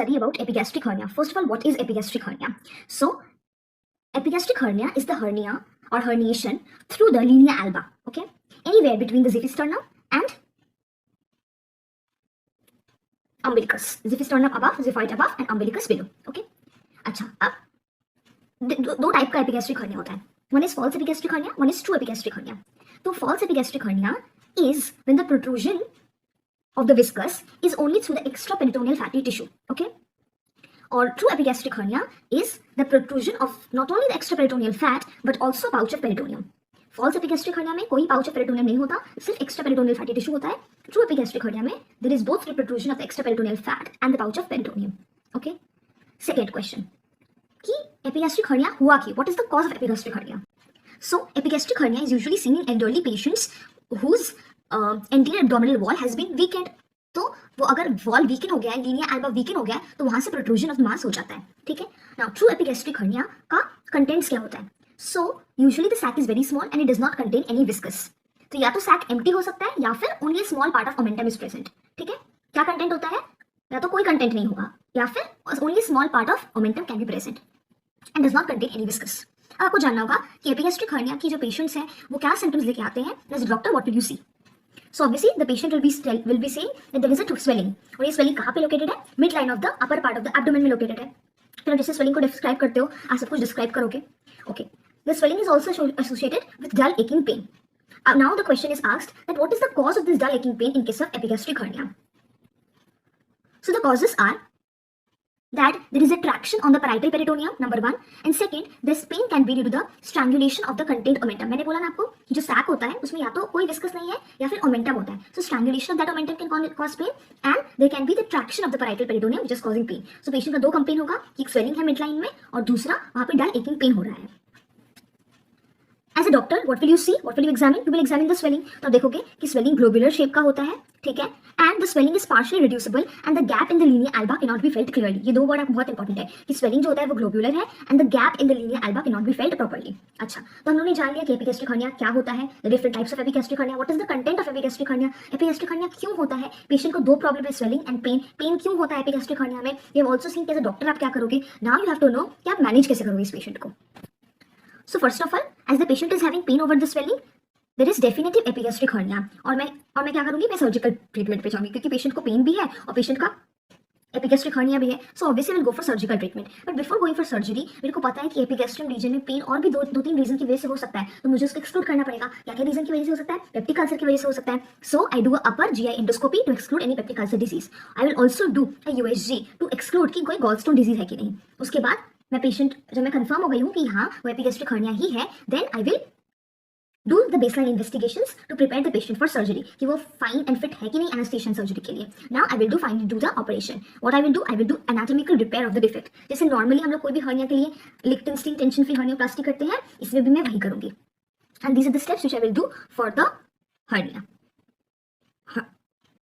study about epigastric hernia. First of all, what is epigastric hernia? So, epigastric hernia is the hernia or herniation through the linea alba, okay? Anywhere between the xiphisternum and umbilicus. Xiphisternum above, xiphoid above and umbilicus below, okay? अच्छा, अब दो type का epigastric hernia होता है. One is false epigastric hernia, one is true epigastric hernia. तो false epigastric hernia is when the protrusion of the viscus is only through the extraperitoneal fatty tissue, okay? Or true epigastric hernia is the protrusion of not only the extraperitoneal fat but also pouch of peritoneum. False epigastric hernia में कोई pouch of peritoneum नहीं होता, सिर्फ extraperitoneal fatty tissue होता है. True epigastric hernia में there is both the protrusion of the extraperitoneal fat and the pouch of peritoneum, okay? Second question, कि epigastric hernia हुआ क्यों? What is the cause of epigastric hernia? So epigastric hernia is usually seen in elderly patients whose anterior abdominal wall has been weakened. तो वो अगर wall weaken हो गया है, Linnaea Elba weaken हो गया है, तो वहां से प्रोट्रूजन ऑफ मास हो जाता है, ठीक है. नाउ ट्रू एपिगैस्ट्रिक हर्निया का कंटेंट्स क्या होता है? So usually the sac is very small and it does not contain any viscus. तो या तो सैक एम्प्टी हो सकता है या फिर only small part of omentum is present, ठीक है. क्या कंटेंट होता है? या तो कोई कंटेंट नहीं होगा या फिर only small part of omentum can be present and does not contain any viscous. आपको जानना होगा कि एपिगैस्ट्रिक हर्निया की जो पेशेंट्स हैं वो क्या सिम्टम्स लेके आते हैं. As doctor what will you see? So obviously the patient will be saying that there is a swelling. और ये swelling कहाँ पे located है? Mid line of the upper part of the abdomen में located है. फिर जैसे swelling को describe करते हो, आप सब कुछ describe करोगे. Okay. The swelling is also associated with dull aching pain. Now the question is asked that what is the cause of this dull aching pain in case of epigastric hernia? So the causes are that there is a traction on the parietal peritoneum, number one, and second, this pain can be due to the strangulation of the contained omentum. मैंने बोला ना आपको, जो sac होता है उसमें या तो कोई विस्कस नहीं है या फिर ओमेंटम होता है. So strangulation of that omentum can cause pain, and there can be the traction of the parietal peritoneum which is causing pain. So patient का दो कंप्लेन होगा कि एक swelling है midline में और दूसरा वहाँ पे dull aching pain हो रहा है. As a doctor, what will you see? What will you examine? You will examine the swelling. तो देखोगे कि swelling globular shape का होता है, ठीक है, and the swelling is partially reducible and the gap in the linea alba cannot be felt clearly. ये दो वर्ड आपको बहुत इंपॉर्टेंट है कि swelling जो होता है वो globular है and the gap in the linea alba cannot be felt properly. अच्छा, तो हम लोगों ने जान लिया कि epigastric hernia क्या होता है, the different types of epigastric hernia, what is the content of epigastric hernia, epigastric hernia क्यों होता है, पेशेंट को दो प्रॉब्लम है swelling and pain, पेन क्यों होता है epigastric hernia में. ये also seen कि एज अ डॉक्टर आप क्या करोगे. Now you have to know कि आप मैनेज कैसे करोगे इस पेशेंट को. So first of all, as the patient is having pain over the swelling, there is definitive epigastric hernia. और मैं क्या करूंगी, मैं सर्जिकल ट्रीटमेंट पे जाऊंगी क्योंकि पेशेंट को पेन भी है और पेशेंट का एपिगैस्ट्रिक हर्निया भी है. So obviously will go for surgical treatment. But before going for surgery मेरे को पता है कि एपिगैस्ट्रिक रीजन में पेन और भी दो तीन रीजन की वजह से हो सकता है, तो मुझे उसको एक्सक्लूड करना पड़ेगा. क्या क्या रीजन की वजह से हो सकता है? पेप्टिक अल्सर की वजह से हो सकता है. So I do upper GI endoscopy to exclude any peptic ulcer disease. I will also do a USG to exclude कि कोई गॉलस्टोन डिजीज है कि नहीं. उसके बाद मैं पेशेंट जब मैं कंफर्म हो गई हूँ कि हाँ वो एपिगैस्ट्रिक हर्निया ही है, then I will do the baseline investigations to prepare the patient for surgery कि वो fine and fit है कि नहीं anesthesia surgery के लिए. Now I will do the operation. What I will do anatomical repair of the defect. जैसे normally हम लोग कोई भी hernia के लिए Lichtenstein tension free hernioplasty करते हैं, इसमें भी मैं वही करूँगी. And these are the steps which I will do for the hernia.